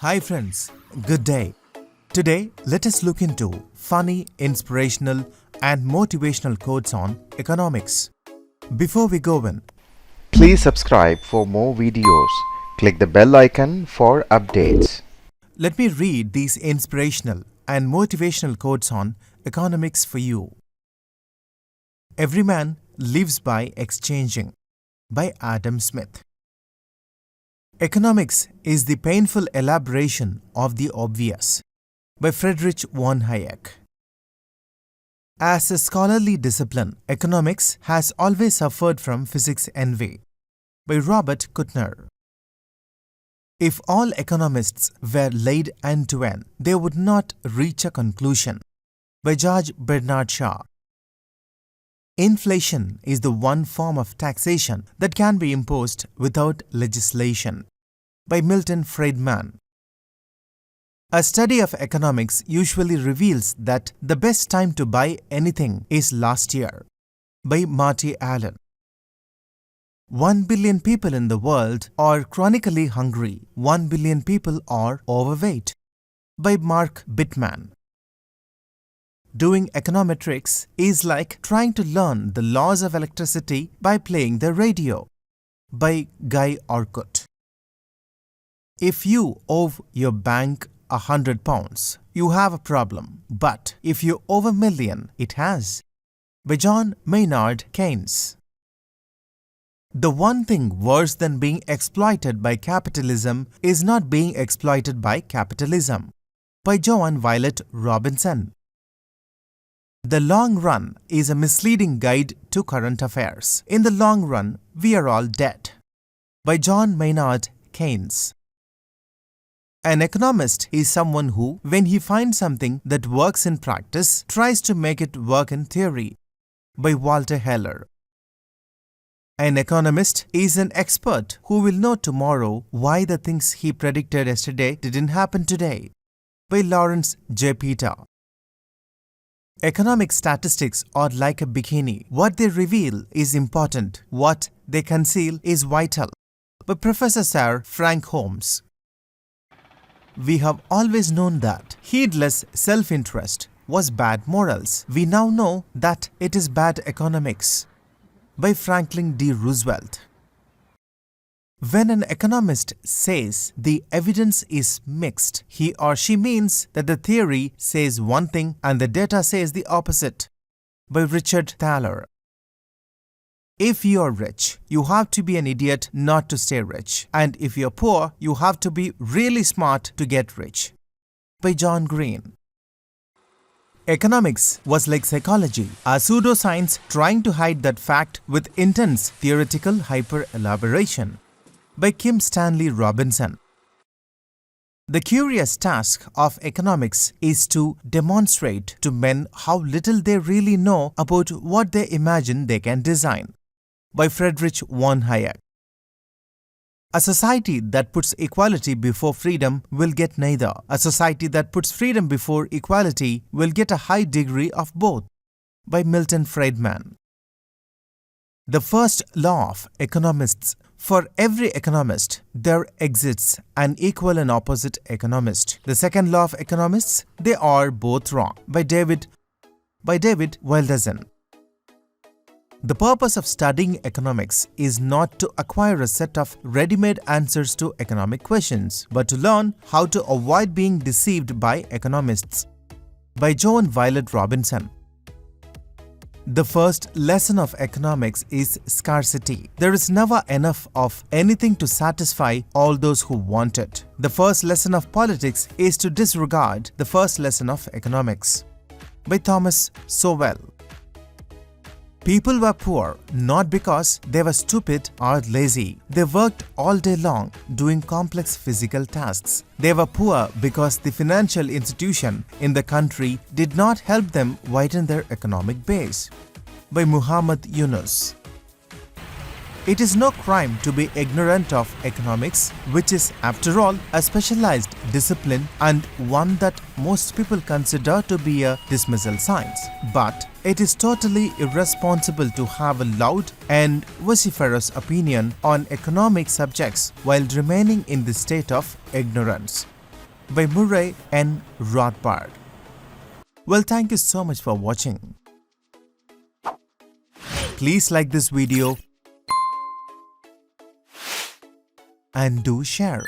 Hi friends, good day. Today, let us look into funny, inspirational and motivational quotes on economics. Before we go in, Please subscribe for more videos. Click the bell icon for updates. let me read these inspirational and motivational quotes on economics for you. Every man lives by exchanging, by Adam Smith. Economics is the painful elaboration of the obvious, by Friedrich von Hayek. As a scholarly discipline, economics has always suffered from physics envy, by Robert Kuttner. If all economists were laid end to end, they would not reach a conclusion, by George Bernard Shaw. Inflation is the one form of taxation that can be imposed without legislation, by Milton Friedman. A study of economics usually reveals that the best time to buy anything is last year, by Marty Allen. 1 billion people in the world are chronically hungry. 1 billion people are overweight, by Mark Bittman. Doing econometrics is like trying to learn the laws of electricity by playing the radio, by Guy Orcutt. If you owe your bank £100, you have a problem, but if you owe a million, it has, by John Maynard Keynes. The one thing worse than being exploited by capitalism is not being exploited by capitalism, by Joan Violet Robinson. The long run is a misleading guide to current affairs. In the long run, we are all dead, by John Maynard Keynes. An economist is someone who, when he finds something that works in practice, tries to make it work in theory, by Walter Heller. An economist is an expert who will know tomorrow why the things he predicted yesterday didn't happen today, by Lawrence J. Peter. Economic statistics are like a bikini. What they reveal is important. What they conceal is vital, by Professor Sir Frank Holmes. We have always known that heedless self-interest was bad morals. We now know that it is bad economics, by Franklin D. Roosevelt. When an economist says the evidence is mixed, he or she means that the theory says one thing and the data says the opposite, by Richard Thaler. If you are rich, you have to be an idiot not to stay rich. And if you're poor, you have to be really smart to get rich, by John Green. Economics was like psychology, a pseudoscience trying to hide that fact with intense theoretical hyper-elaboration, by Kim Stanley Robinson. The curious task of economics is to demonstrate to men how little they really know about what they imagine they can design, by Friedrich von Hayek. A society that puts equality before freedom will get neither. A society that puts freedom before equality will get a high degree of both, by Milton Friedman. The first law of economists: for every economist, there exists an equal and opposite economist. The second law of economists: they are both wrong, by David Wilderson. The purpose of studying economics is not to acquire a set of ready-made answers to economic questions, but to learn how to avoid being deceived by economists, by Joan Violet Robinson. The first lesson of economics is scarcity. There is never enough of anything to satisfy all those who want it. The first lesson of politics is to disregard the first lesson of economics, by Thomas Sowell. People were poor not because they were stupid or lazy. They worked all day long doing complex physical tasks. They were poor because the financial institution in the country did not help them widen their economic base, by Muhammad Yunus. It is no crime to be ignorant of economics, which is, after all, a specialized discipline and one that most people consider to be a dismissal science. But it is totally irresponsible to have a loud and vociferous opinion on economic subjects while remaining in the state of ignorance. by Murray N. Rothbard. Well, thank you so much for watching. Please like this video and do share.